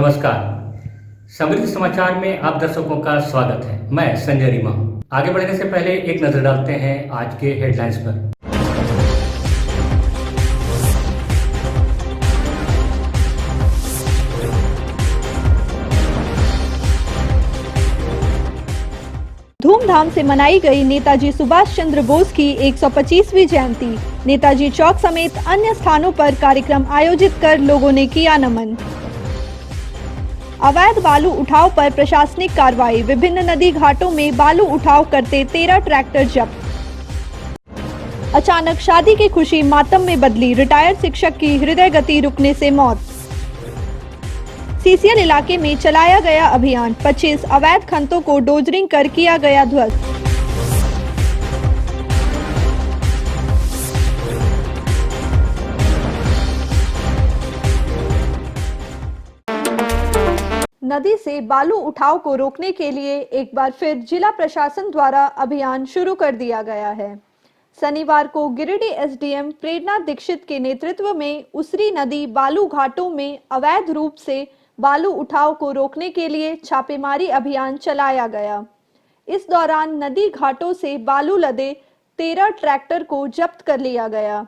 नमस्कार। समृद्धि समाचार में आप दर्शकों का स्वागत है। मैं संजय रीमा। आगे बढ़ने से पहले एक नजर डालते हैं आज के हेडलाइंस पर। धूमधाम से मनाई गई नेताजी सुभाष चंद्र बोस की 125वीं जयंती। नेताजी चौक समेत अन्य स्थानों पर कार्यक्रम आयोजित कर लोगों ने किया नमन। अवैध बालू उठाव पर प्रशासनिक कार्रवाई। विभिन्न नदी घाटों में बालू उठाव करते 13 ट्रैक्टर जब्त। अचानक शादी की खुशी मातम में बदली। रिटायर्ड शिक्षक की हृदय गति रुकने से मौत। सीसीएल इलाके में चलाया गया अभियान। 25 अवैध खनतों को डोजरिंग कर किया गया ध्वस्त। नदी से बालू उठाव को रोकने के लिए एक बार फिर जिला प्रशासन द्वारा अभियान शुरू कर दिया गया है। शनिवार को गिरिडीह एसडीएम प्रेरणा दीक्षित के नेतृत्व में उसरी नदी बालू घाटों में अवैध रूप से बालू उठाव को रोकने के लिए छापेमारी अभियान चलाया गया। इस दौरान नदी घाटों से बालू लदे 13 ट्रैक्टर को जब्त कर लिया गया।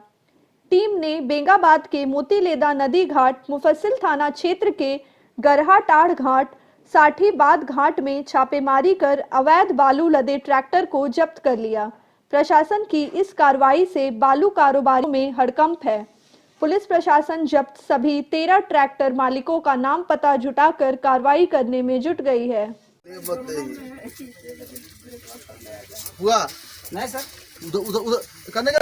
टीम ने बेंगाबाद के मोतीलेदा नदी घाट, मुफस्सिल थाना क्षेत्र के गरहाटाड़ घाट, साठीबाद घाट में छापेमारी कर अवैध बालू लदे ट्रैक्टर को जब्त कर लिया। प्रशासन की इस कार्रवाई से बालू कारोबारियों में हड़कंप है। पुलिस प्रशासन जब्त सभी 13 ट्रैक्टर मालिकों का नाम पता जुटाकर कार्रवाई करने में जुट गई है। हुआ नहीं सर, उधर करने का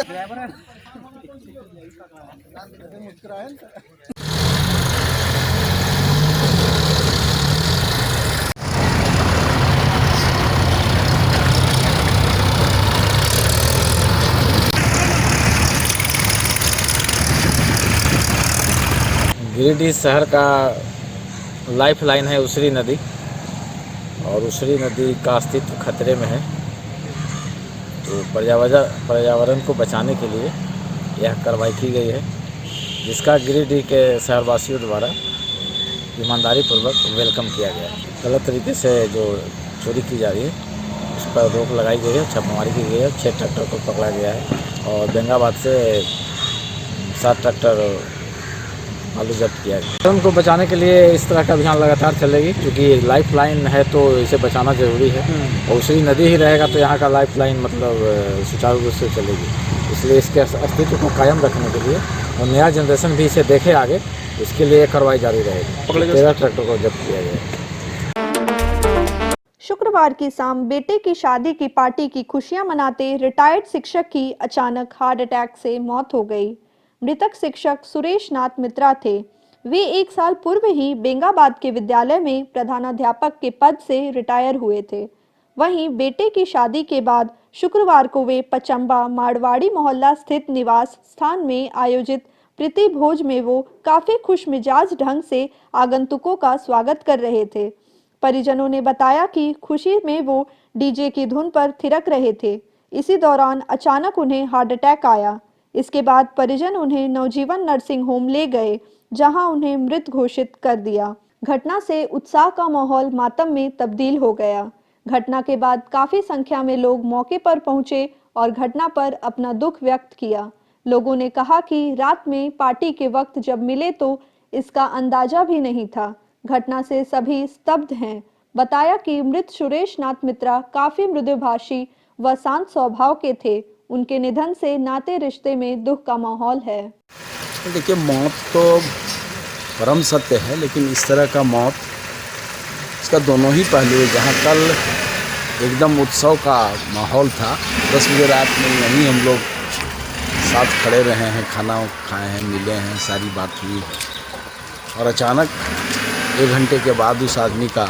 गिरिडीह शहर का लाइफ लाइन है उसरी नदी, और उसरी नदी का अस्तित्व खतरे में है। तो पर्यावरण को बचाने के लिए यह कार्रवाई की गई है, जिसका गिरिडीह के शहरवासियों द्वारा ईमानदारी पूर्वक वेलकम किया गया है। गलत तरीके से जो चोरी की जा रही है उस पर रोक लगाई गई है, छापेमारी की गई है। 6 ट्रैक्टर को पकड़ा गया है और बेंगाबाद से 7 ट्रैक्टर बालू जब्त किया गया। उनको बचाने के लिए इस तरह का अभियान लगातार चलेगी, क्योंकि लाइफ लाइन है तो इसे बचाना जरूरी है। और उसरी नदी ही रहेगा तो यहाँ का लाइफ लाइन मतलब सुचारू रूप से चलेगी। इसलिए इसके अस्तित्व को कायम रखने के लिए और नया जनरेशन भी इसे देखे आगे, इसके लिए कार्रवाई जारी रहेगी। 13 ट्रैक्टर को जब्त किया गया। शुक्रवार की शाम बेटे की शादी की पार्टी की खुशियां मनाते रिटायर्ड शिक्षक की अचानक हार्ट अटैक से मौत हो गई। मृतक शिक्षक सुरेश नाथ मित्रा थे। वे 1 साल पूर्व ही बेंगाबाद के विद्यालय में प्रधानाध्यापक के पद से रिटायर हुए थे। वहीं बेटे की शादी के बाद शुक्रवार को वे पचम्बा मारवाड़ी मोहल्ला स्थित निवास स्थान में आयोजित प्रीति भोज में वो काफी खुश मिजाज ढंग से आगंतुकों का स्वागत कर रहे थे। परिजनों ने बताया कि खुशी में वो डीजे की धुन पर थिरक रहे थे। इसी दौरान अचानक उन्हें हार्ट अटैक आया। इसके बाद परिजन उन्हें नवजीवन नर्सिंग होम ले गए, जहां उन्हें मृत घोषित कर दिया। घटना से उत्साह का माहौल मातम में तब्दील हो गया। घटना के बाद काफी संख्या में लोग मौके पर पहुंचे और घटना पर अपना दुख व्यक्त किया। लोगों ने कहा कि रात में पार्टी के वक्त जब मिले तो इसका अंदाजा भी नहीं था। घटना से सभी स्तब्ध हैं। बताया कि मृत सुरेश नाथ मित्रा काफी मृदुभाषी व शांत स्वभाव के थे। उनके निधन से नाते रिश्ते में दुख का माहौल है। देखिए, मौत तो परम सत्य है, लेकिन इस तरह का मौत, इसका दोनों ही पहलू है। जहाँ कल एकदम उत्सव का माहौल था, 10 बजे रात में यहीं हम लोग साथ खड़े रहे हैं, खाना खाए हैं, मिले हैं, सारी बात हुई, और अचानक 1 घंटे के बाद उस आदमी का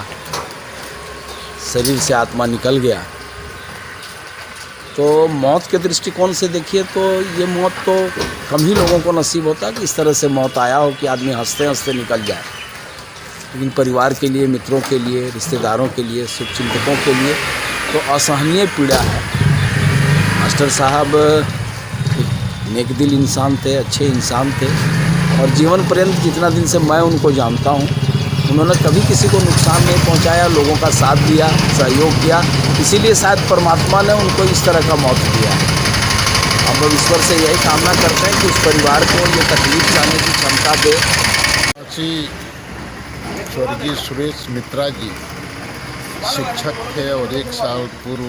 शरीर से आत्मा निकल गया। तो मौत के दृष्टिकोण से देखिए तो ये मौत तो कम ही लोगों को नसीब होता है कि इस तरह से मौत आया हो कि आदमी हंसते हंसते निकल जाए। लेकिन परिवार के लिए, मित्रों के लिए, रिश्तेदारों के लिए, शुभचिंतकों के लिए तो असहनीय पीड़ा है। मास्टर साहब नेकदिल इंसान थे, अच्छे इंसान थे, और जीवन पर्यंत जितना दिन से मैं उनको जानता हूँ उन्होंने कभी किसी को नुकसान नहीं पहुंचाया, लोगों का साथ दिया, सहयोग किया, इसीलिए शायद परमात्मा ने उनको इस तरह का मौत दिया है। हम लोग ईश्वर से यही कामना करते हैं कि उस परिवार को ये तकलीफ सहने की क्षमता दे। स्वर्गीय सुरेश मित्रा जी शिक्षक थे और 1 साल पूर्व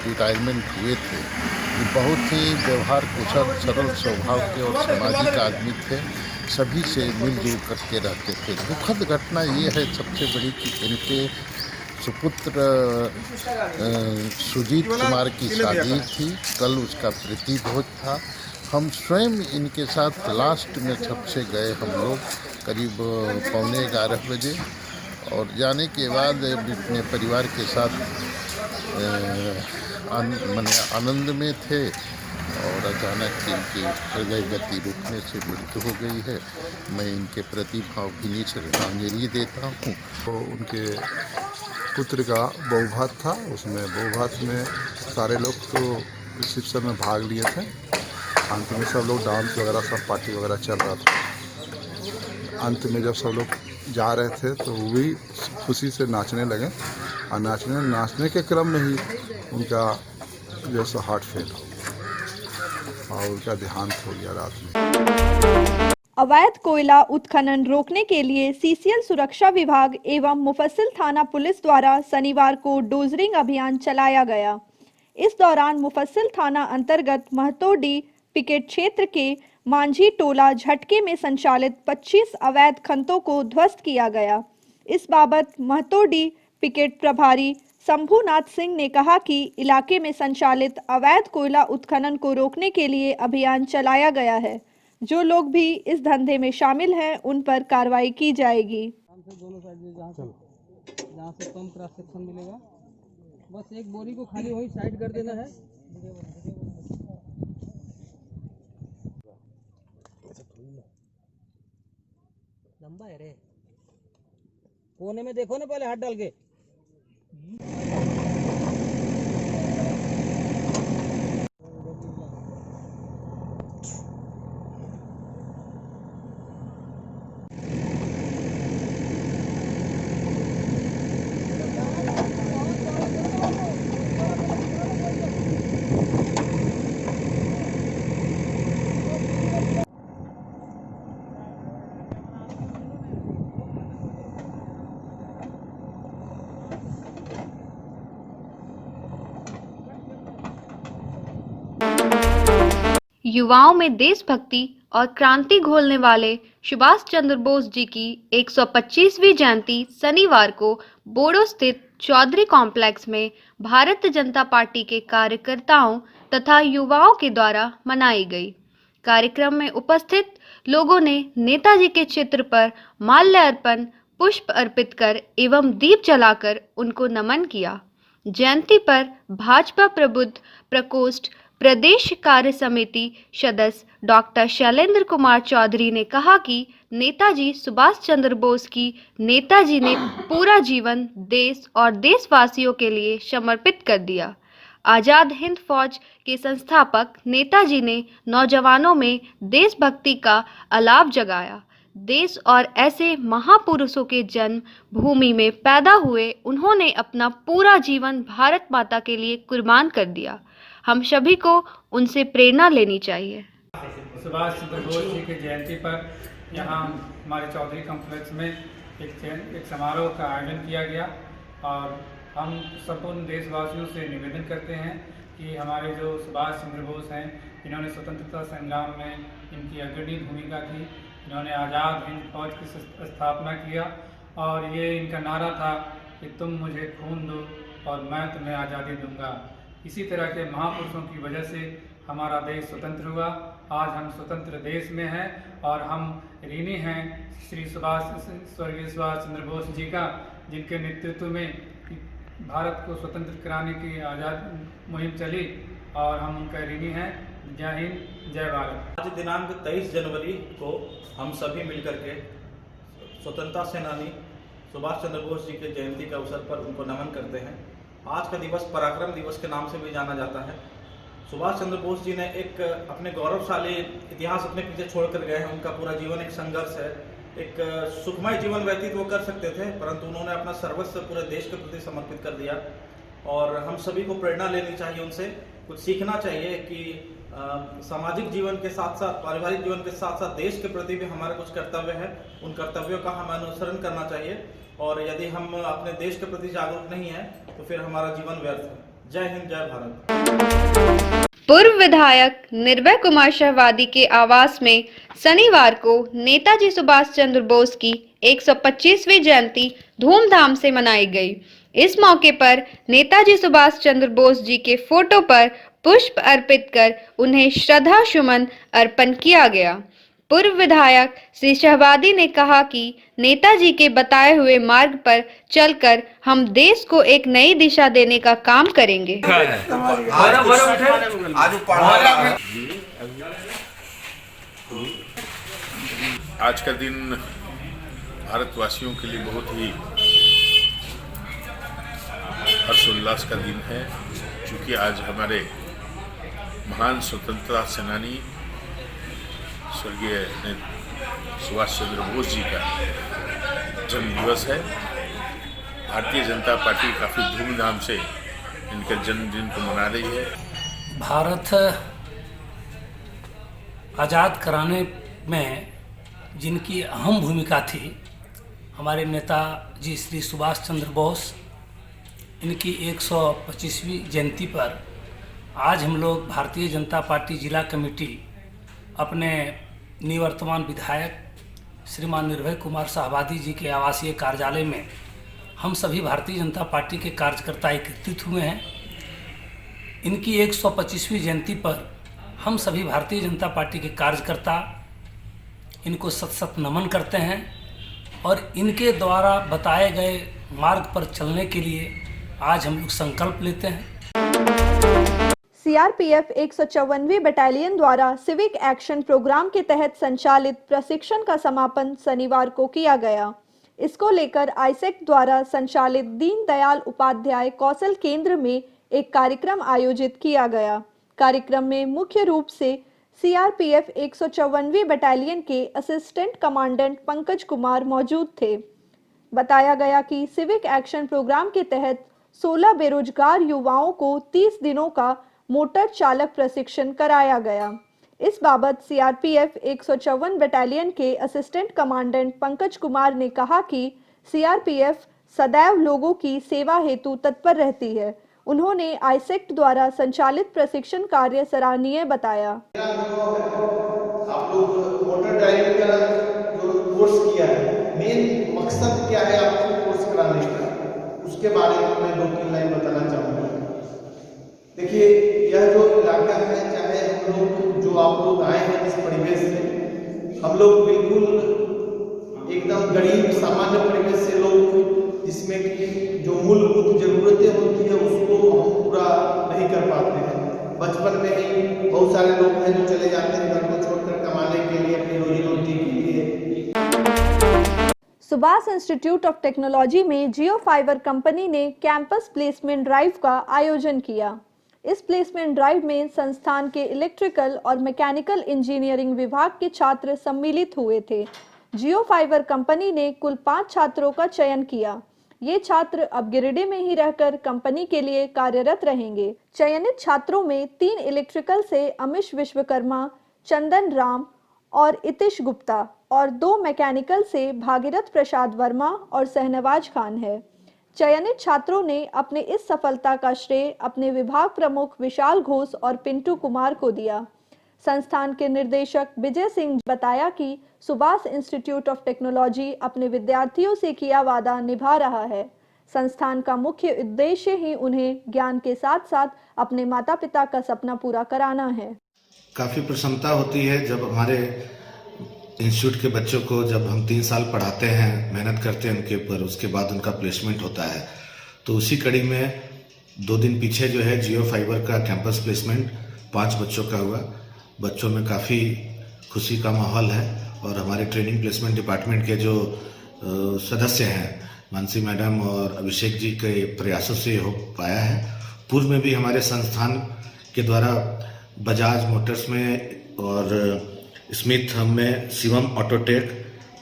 रिटायरमेंट हुए थे। ये बहुत ही व्यवहार कुशल, सरल स्वभाव के और सामाजिक आदमी थे। सभी से मिलजुल करके रहते थे। दुखद घटना ये है सबसे बड़ी कि इनके सुपुत्र सुजीत कुमार की शादी थी, कल उसका प्रतिभोज था। हम स्वयं इनके साथ लास्ट में सबसे गए हम लोग करीब 11:15 बजे, और जाने के बाद अपने परिवार के साथ आनंद में थे और अचानक इनकी हृदय गति रुकने से मृत्यु हो गई है। मैं इनके प्रति भावभीनी श्रद्धांजलि देता हूँ। तो उनके पुत्र का बहुभात था, उसमें बहुभात में सारे लोग तो रिसेप्शन में भाग लिए थे। अंत में सब लोग डांस वगैरह सब पार्टी वगैरह चल रहा था। अंत में जब सब लोग जा रहे थे तो वो भी खुशी से नाचने लगे, और नाचने के क्रम में ही उनका जैसा हार्ट फेल हो और उनका देहांत हो गया रात में। अवैध कोयला उत्खनन रोकने के लिए सीसीएल सुरक्षा विभाग एवं मुफस्सिल थाना पुलिस द्वारा शनिवार को डोजरिंग अभियान चलाया गया। इस दौरान मुफस्सिल थाना अंतर्गत महतोडी पिकेट क्षेत्र के मांझी टोला झटके में संचालित 25 अवैध खनतों को ध्वस्त किया गया। इस बाबत महतोडी पिकेट प्रभारी शंभुनाथ सिंह ने कहा कि इलाके में संचालित अवैध कोयला उत्खनन को रोकने के लिए अभियान चलाया गया है। जो लोग भी इस धंधे में शामिल हैं उन पर कार्रवाई की जाएगी। दोनों साइड जहाँ से कम क्रॉस सेक्शन मिलेगा, बस एक बोरी को खाली वही साइड कर देना है। लंबा है रे, कोने में देखो ना पहले हाथ डाल के। युवाओं में देशभक्ति और क्रांति घोलने वाले सुभाष चंद्र बोस जी की 125वीं जयंती शनिवार को बोड़ो स्थित चौधरी कॉम्प्लेक्स में भारतीय जनता पार्टी के कार्यकर्ताओं तथा युवाओं के द्वारा मनाई गई। कार्यक्रम में उपस्थित लोगों ने नेताजी के चित्र पर माल्यार्पण, पुष्प अर्पित कर एवं दीप जलाकर उनको नमन किया। जयंती पर भाजपा प्रबुद्ध प्रकोष्ठ प्रदेश कार्य समिति सदस्य डॉक्टर शैलेंद्र कुमार चौधरी ने कहा कि नेताजी सुभाष चंद्र बोस की नेताजी ने पूरा जीवन देश और देशवासियों के लिए समर्पित कर दिया। आजाद हिंद फौज के संस्थापक नेताजी ने नौजवानों में देशभक्ति का अलाव जगाया। देश और ऐसे महापुरुषों के जन्म भूमि में पैदा हुए उन्होंने अपना पूरा जीवन भारत माता के लिए कुर्बान कर दिया। हम सभी को उनसे प्रेरणा लेनी चाहिए। सुभाष चंद्र बोस जी की जयंती पर यहाँ हमारे चौधरी कॉम्प्लेक्स में एक समारोह का आयोजन किया गया और हम संपूर्ण देशवासियों से निवेदन करते हैं कि हमारे जो सुभाष चंद्र बोस हैं, इन्होंने स्वतंत्रता संग्राम में इनकी अग्रणी भूमिका थी। इन्होंने आज़ाद हिंद फौज की स्थापना किया और ये इनका नारा था कि तुम मुझे खून दो और मैं तुम्हें आज़ादी दूंगा। इसी तरह के महापुरुषों की वजह से हमारा देश स्वतंत्र हुआ। आज हम स्वतंत्र देश में हैं और हम ऋणी हैं स्वर्गीय सुभाष चंद्र बोस जी का, जिनके नेतृत्व में भारत को स्वतंत्र कराने की आज़ाद मुहिम चली और हम उनका ऋणी हैं। जय हिंद, जय भारत। आज दिनांक 23 जनवरी को हम सभी मिलकर के स्वतंत्रता सेनानी सुभाष चंद्र बोस जी के जयंती के अवसर पर उनको नमन करते हैं। आज का दिवस पराक्रम दिवस के नाम से भी जाना जाता है। सुभाष चंद्र बोस जी ने एक अपने गौरवशाली इतिहास अपने पीछे छोड़कर गए हैं। उनका पूरा जीवन एक संघर्ष है एक सुखमय जीवन व्यतीत वो कर सकते थे, परंतु उन्होंने अपना सर्वस्व पूरे देश के प्रति समर्पित कर दिया। और हम सभी को प्रेरणा लेनी चाहिए, उनसे कुछ सीखना चाहिए कि सामाजिक जीवन के साथ साथ, पारिवारिक जीवन के साथ साथ देश के प्रति भी हमारे कुछ कर्तव्य हैं। उन कर्तव्यों का हमें अनुसरण करना चाहिए, और यदि हम अपने देश के प्रति जागरूक नहीं हैं तो फिर हमारा जीवन व्यर्थ है। जय हिंद, जय भारत। पूर्व विधायक निर्भय कुमार शाहवादी के आवास में शनिवार को नेताजी सुभाष चंद्र बोस की 125वीं जयंती धूमधाम से मनाई गई। इस मौके पर नेताजी सुभाष चंद्र बोस जी के फोटो पर पुष्प अर्पित कर उन्हें श्रद्धा सुमन अर्पण किया गया। पूर्व विधायक श्री शाहवादी ने कहा कि नेताजी के बताए हुए मार्ग पर चलकर हम देश को एक नई दिशा देने का काम करेंगे। आज का दिन भारतवासियों के लिए बहुत ही हर्षोल्लास का दिन है, क्योंकि आज हमारे महान स्वतंत्रता सेनानी स्वर्गीय सुभाष चंद्र बोस जी का जन्म दिवस है। भारतीय जनता पार्टी काफ़ी धूमधाम से इनके जन्मदिन को मना रही है। भारत आज़ाद कराने में जिनकी अहम भूमिका थी, हमारे नेताजी श्री सुभाष चंद्र बोस, इनकी 125वीं जयंती पर आज हम लोग भारतीय जनता पार्टी जिला कमेटी अपने निवर्तमान विधायक श्रीमान निर्भय कुमार शाहवादी जी के आवासीय कार्यालय में हम सभी भारतीय जनता पार्टी के कार्यकर्ता एकत्रित हुए हैं। इनकी 125वीं जयंती पर हम सभी भारतीय जनता पार्टी के कार्यकर्ता इनको सत सत नमन करते हैं और इनके द्वारा बताए गए मार्ग पर चलने के लिए आज हम लोग संकल्प लेते हैं। सीआरपीएफ 154वीं बटालियन द्वारा सिविक एक्शन प्रोग्राम के तहत संचालित प्रशिक्षण का समापन शनिवार को किया गया। इसको लेकर आईसेक्ट द्वारा संचालित दीनदयाल उपाध्याय कौशल केंद्र में एक कार्यक्रम आयोजित किया गया। कार्यक्रम में मुख्य रूप से सीआरपीएफ 154वीं बटालियन के असिस्टेंट कमांडेंट पंकज कुमार मौजूद थे। बताया गया कि सिविक एक्शन प्रोग्राम के तहत 16 बेरोजगार युवाओं को 30 दिनों का मोटर चालक प्रशिक्षण कराया गया। इस बाबत सीआरपीएफ 154 बटालियन के असिस्टेंट कमांडेंट पंकज कुमार ने कहा कि सीआरपीएफ सदैव लोगों की सेवा हेतु तत्पर रहती है। उन्होंने आईसेक्ट द्वारा संचालित प्रशिक्षण कार्य सराहनीय बताया। आप लोग मोटर ड्राइविंग का जो कोर्स किया है, मेन मकसद क्या है आपको कोर्स कराने का, उसके बारे में मैं 2-3 लाइन बताना चाहूँगा। देखिए, यह जो इलाका है, चाहे हम लोग जो आप लोग आए हैं जिस परिवेश से, हम लोग बिल्कुल एकदम गरीब सामान्य परिवेश से लोग, जिसमें कि जो मूलभूत जरूरतें होती है उसको हम पूरा नहीं कर पाते हैं। बचपन में ही बहुत सारे लोग हैं जो चले जाते हैं घर को छोड़कर कमाने के लिए, अपनी रोजी रोटी के लिए। सुभाष इंस्टीट्यूट ऑफ टेक्नोलॉजी में जियो फाइबर कंपनी ने कैंपस प्लेसमेंट ड्राइव का आयोजन किया। इस प्लेसमेंट ड्राइव में संस्थान के इलेक्ट्रिकल और मैकेनिकल इंजीनियरिंग विभाग के छात्र सम्मिलित हुए थे। जियो फाइबर कंपनी ने कुल 5 छात्रों का चयन किया। ये छात्र अब गिरिडीह में ही रहकर कंपनी के लिए कार्यरत रहेंगे। चयनित छात्रों में 3 इलेक्ट्रिकल से अमिश विश्वकर्मा, चंदन राम और इतिश गुप्ता और 2 मैकेनिकल से भागीरथ प्रसाद वर्मा और शहनवाज खान है। चयनित छात्रों ने अपने इस सफलता का श्रेय अपने विभाग प्रमुख विशाल घोष और पिंटू कुमार को दिया। संस्थान के निर्देशक विजय सिंह बताया कि सुभाष इंस्टीट्यूट ऑफ टेक्नोलॉजी अपने विद्यार्थियों से किया वादा निभा रहा है। संस्थान का मुख्य उद्देश्य ही उन्हें ज्ञान के साथ साथ अपने माता पिता का सपना पूरा कराना है। काफ़ी प्रसन्नता होती है जब हमारे इंस्टीट्यूट के बच्चों को, जब हम 3 साल पढ़ाते हैं, मेहनत करते हैं उनके ऊपर, उसके बाद उनका प्लेसमेंट होता है। तो उसी कड़ी में 2 दिन पीछे जो है जियो फाइबर का कैंपस प्लेसमेंट 5 बच्चों का हुआ। बच्चों में काफ़ी खुशी का माहौल है और हमारे ट्रेनिंग प्लेसमेंट डिपार्टमेंट के जो सदस्य हैं, मानसी मैडम और अभिषेक जी के प्रयासों से हो पाया है। पूर्व में भी हमारे संस्थान के द्वारा बजाज मोटर्स में और स्मिथ हम में शिवम ऑटोटेक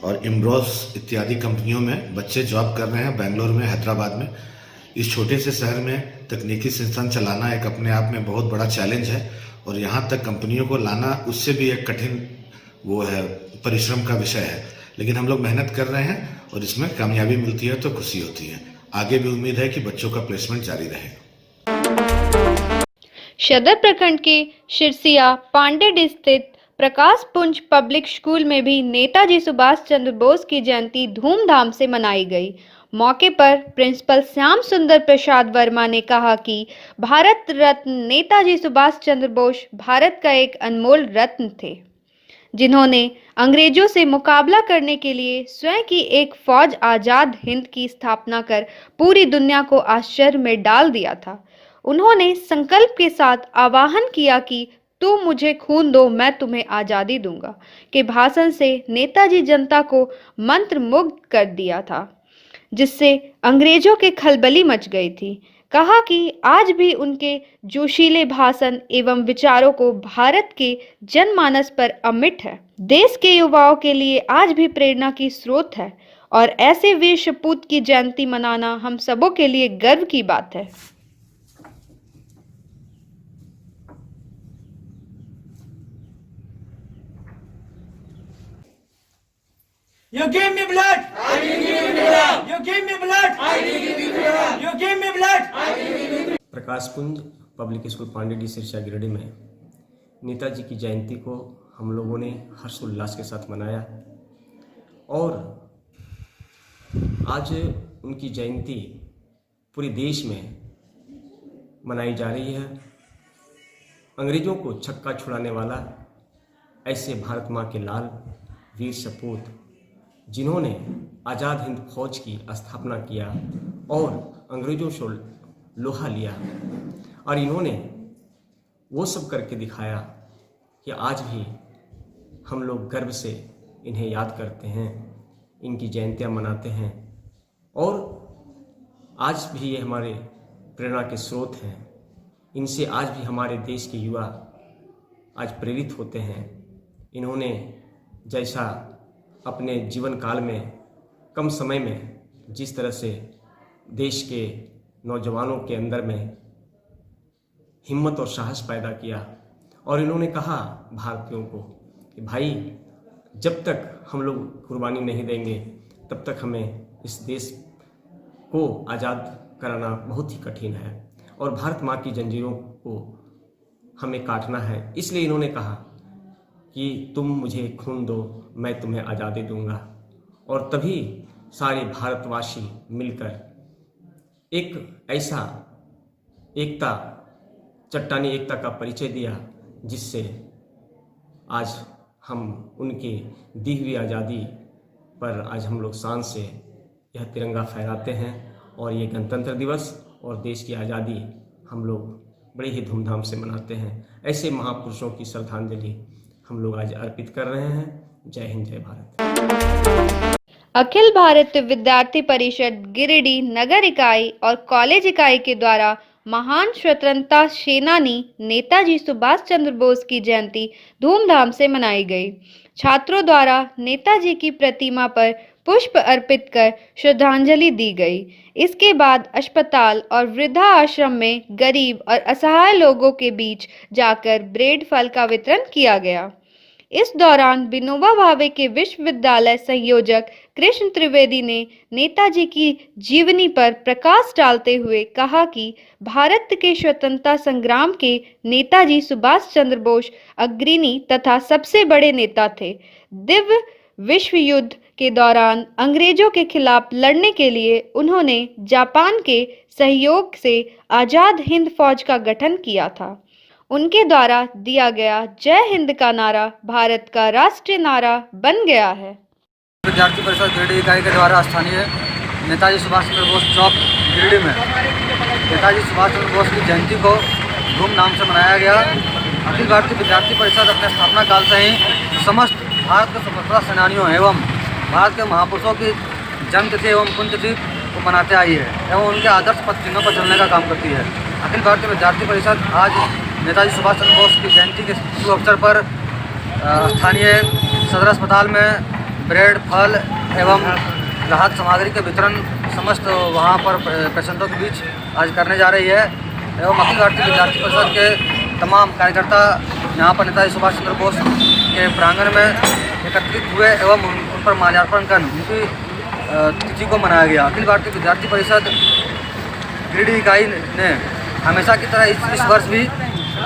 और इम्ब्रोस इत्यादि कंपनियों में बच्चे जॉब कर रहे हैं, बेंगलोर में, हैदराबाद में। इस छोटे से शहर में तकनीकी संस्थान चलाना एक अपने आप में बहुत बड़ा चैलेंज है और यहाँ तक कंपनियों को लाना उससे भी एक कठिन वो है, परिश्रम का विषय है। लेकिन हम लोग मेहनत कर रहे हैं और इसमें कामयाबी मिलती है तो खुशी होती है। आगे भी उम्मीद है कि बच्चों का प्लेसमेंट जारी रहेगा। सदर प्रखंड के सिरसिया पांडेड स्थित प्रकाश पुंज पब्लिक स्कूल में भी नेताजी सुभाष चंद्र बोस की जयंती धूमधाम से मनाई गई। मौके पर प्रिंसिपल श्याम सुंदर प्रसाद वर्मा ने कहा कि भारत रत्न नेताजी सुभाष चंद्र बोस भारत का एक अनमोल रत्न थे, जिन्होंने अंग्रेजों से मुकाबला करने के लिए स्वयं की एक फौज आजाद हिंद की स्थापना कर पूरी दुनिया को आश्चर्य में डाल दिया था। उन्होंने संकल्प के साथ आह्वान किया कि तुम मुझे खून दो, मैं तुम्हें आज़ादी दूंगा के भाषण से नेताजी जनता को मंत्रमुग्ध कर दिया था, जिससे अंग्रेजों के खलबली मच गई थी। कहा कि आज भी उनके जोशीले भाषण एवं विचारों को भारत के जनमानस पर अमिट है, देश के युवाओं के लिए आज भी प्रेरणा की स्रोत है और ऐसे वीर सपूत की जयंती मनाना हम सबों के लिए गर्व की बात है। You give me blood, I will give you freedom. You give me blood, I will give you freedom. You give me blood, I will give you freedom. Prakashpunj public school Pandedi Sirsa Giridih में नेताजी की जयंती को हम लोगों ने हर्षोल्लास के साथ मनाया और आज उनकी जयंती पूरे देश में मनाई जा रही है। अंग्रेजों को छक्का छुड़ाने वाला ऐसे भारत माँ के लाल वीर सपूत, जिन्होंने आज़ाद हिंद फौज की स्थापना किया और अंग्रेजों से लोहा लिया, और इन्होंने वो सब करके दिखाया कि आज भी हम लोग गर्व से इन्हें याद करते हैं, इनकी जयंतियाँ मनाते हैं और आज भी ये हमारे प्रेरणा के स्रोत हैं। इनसे आज भी हमारे देश के युवा आज प्रेरित होते हैं। इन्होंने जैसा अपने जीवन काल में कम समय में जिस तरह से देश के नौजवानों के अंदर में हिम्मत और साहस पैदा किया, और इन्होंने कहा भारतीयों को कि भाई जब तक हम लोग कुर्बानी नहीं देंगे तब तक हमें इस देश को आज़ाद कराना बहुत ही कठिन है और भारत माँ की जंजीरों को हमें काटना है। इसलिए इन्होंने कहा कि तुम मुझे खून दो, मैं तुम्हें आज़ादी दूंगा, और तभी सारे भारतवासी मिलकर एक ऐसा एकता, चट्टानी एकता का परिचय दिया, जिससे आज हम उनके दी हुई आज़ादी पर आज हम लोग शान से यह तिरंगा फहराते हैं और ये गणतंत्र दिवस और देश की आज़ादी हम लोग बड़े ही धूमधाम से मनाते हैं। ऐसे महापुरुषों की श्रद्धांजलि हम लोग आज अर्पित कर रहे हैं। जय हिंद, जय भारत। अखिल भारत विद्यार्थी परिषद गिरिडीह नगर इकाई और कॉलेज इकाई के द्वारा महान स्वतंत्रता सेनानी नेताजी सुभाष चंद्र बोस की जयंती धूमधाम से मनाई गई। छात्रों द्वारा नेताजी की प्रतिमा पर पुष्प अर्पित कर श्रद्धांजलि दी गई। इसके बाद अस्पताल और वृद्धा आश्रम में गरीब और असहाय लोगों के बीच जाकर ब्रेड फल का वितरण किया गया। इस दौरान विनोबा भावे के विश्वविद्यालय संयोजक कृष्ण त्रिवेदी ने नेताजी की जीवनी पर प्रकाश डालते हुए कहा कि भारत के स्वतंत्रता संग्राम के नेताजी सुभाष चंद्र बोस अग्रणी तथा सबसे बड़े नेता थे। दिव्य विश्व युद्ध के दौरान अंग्रेजों के खिलाफ लड़ने के लिए उन्होंने जापान के सहयोग से आजाद हिंद फौज का गठन किया था। उनके द्वारा दिया गया जय हिंद का नारा भारत का राष्ट्रीय नारा बन गया है। विद्यार्थी परिषद गिरिडीह इकाई के द्वारा स्थानीय नेताजी सुभाष चंद्र बोस चौक गिरिडीह में नेताजी सुभाष चंद्र बोस की जयंती को धूमधाम से मनाया गया। अखिल भारतीय विद्यार्थी परिषद अपने स्थापना काल से ही समस्त भारत के स्वतंत्रता सेनानियों एवं भारत के महापुरुषों की जन्मतिथि एवं पुण्यतिथि को मनाते आई है एवं उनके आदर्श पथ चिन्हों पर चलने का काम करती है। अखिल भारतीय विद्यार्थी परिषद आज नेताजी सुभाष चंद्र बोस की जयंती के शुभ अवसर पर स्थानीय सदर अस्पताल में ब्रेड, फल एवं राहत सामग्री के वितरण समस्त वहाँ पर पेशेंटों के बीच आज करने जा रही है एवं अखिल भारतीय विद्यार्थी परिषद के तमाम कार्यकर्ता यहाँ पर नेताजी सुभाष चंद्र बोस के प्रांगण में एकत्रित हुए एवं उन पर माल्यार्पण कर उनकी तिथि को मनाया गया। अखिल भारतीय विद्यार्थी परिषद गिरिडीह इकाई ने हमेशा की तरह इस वर्ष भी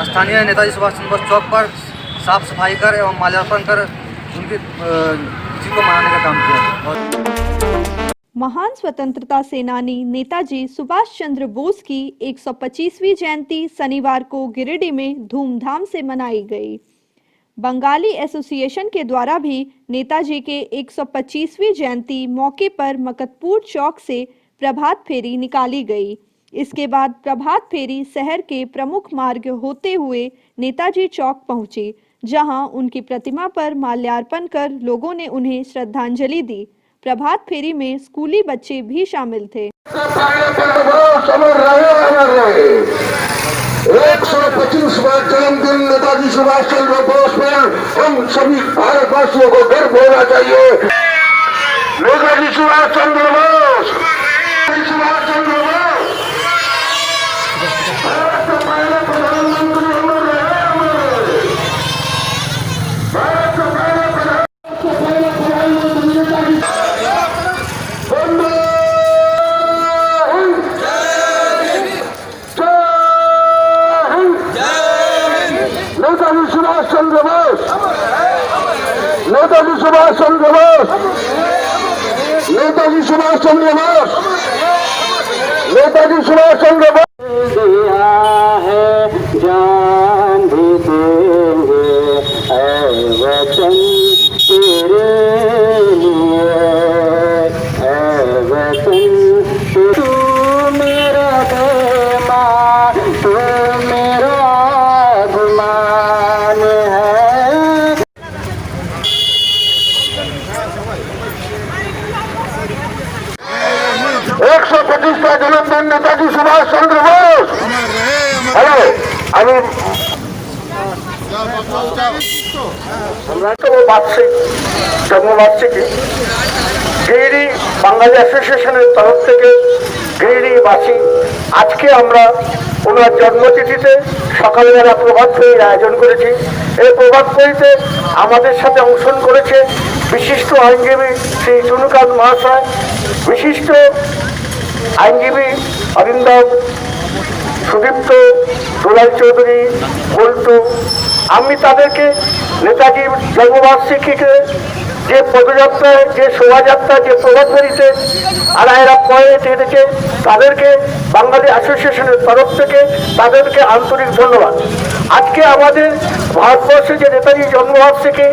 स्थानीय नेताजी सुभाष चंद्र बोस चौक पर साफ सफाई कर एवं माल्यार्पण कर उनकी तिथि को मनाने का काम किया। महान स्वतंत्रता सेनानी नेताजी सुभाष चंद्र बोस की 125वीं जयंती शनिवार को गिरिडीह में धूमधाम से मनाई गई। बंगाली एसोसिएशन के द्वारा भी नेताजी के 125वीं जयंती मौके पर मकतपुर चौक से प्रभात फेरी निकाली गई। इसके बाद प्रभात फेरी शहर के प्रमुख मार्ग होते हुए नेताजी चौक पहुंची, जहां उनकी प्रतिमा पर माल्यार्पण कर लोगों ने उन्हें श्रद्धांजलि दी। प्रभात फेरी में स्कूली बच्चे भी शामिल थे। 125वां जन्मदिन नेताजी सुभाष चंद्र बोस पर हम सभी भारतवासियों को गर्व होना चाहिए। नेताजी सुभाष चंद्र बोस, सुभाष चंद्र बोस भारत के पहले प्रधानमंत्री अमर रहे, भारत के पहले प्रधानमंत्री नेताजी नेताजी सुभाष चंद्र बोस, नेताजी सुभाष चंद्र बोस, नेताजी सुभाष चंद्र बोस, नेताजी सुभाष चंद्र बोस। दिया है जान भी देंगे ऐ वतन तेरे लिए, ऐ वतन तू मेरा बेईमान, तू मेरा 125वां जन्मदिन नेताजी सुभाष चंद्र बोस। हेलो, अभी জন্মবার্ষিকী গিরিডি বাঙালি অ্যাসোসিয়েশনের তরফ থেকে গিরিডিবাসী আজকে আমরা ওনার জন্মতিথিতে সকালবেলা প্রভাত ফেরির আয়োজন করেছি। এই প্রভাত ফেরিতে আমাদের সাথে অংশগ্রহণ করেছে বিশিষ্ট আইনজীবী শ্রী চুনুকান্ত মহাশয়, বিশিষ্ট আইনজীবী অরিন্দম, সুদীপ্ত, দুলাল চৌধুরী, বল্টু। আমি তাদেরকে নেতাজির জন্মবার্ষিকীকে যে পদযাত্রায়, যে শোভাযাত্রা, যে প্রভাত ফেরিতে আড়াইরা পরে হেঁটেছে তাদেরকে বাঙালি অ্যাসোসিয়েশনের তরফ থেকে তাদেরকে আন্তরিক ধন্যবাদ। আজকে আমাদের ভারতবর্ষে যে নেতাজির জন্মবার্ষিকী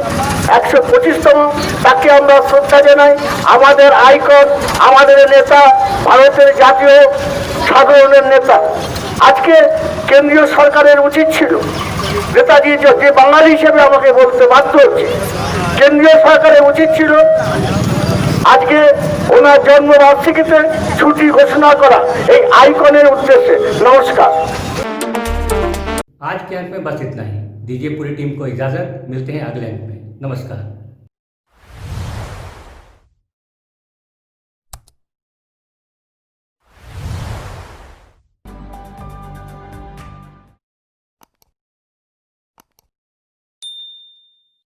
125তম, তাকে আমরা শ্রদ্ধা জানাই। আমাদের আইকন, আমাদের নেতা, ভারতের জাতীয় সাধারণের নেতা। আজকে কেন্দ্রীয় সরকারের উচিত ছিল, নেতাজি যে বাঙালি হিসেবে আমাকে বলতে বাধ্য হচ্ছে, কেন্দ্রীয় সরকারের উচিত ছিল আজকে ওনার জন্মবার্ষিকীতে ছুটি ঘোষণা করা এই आइकॉन उद्देश्य। नमस्कार। आज के अंक में बस इतना ही। दीजिए पूरी टीम को इजाजत। मिलते हैं अगले अंक में। नमस्कार।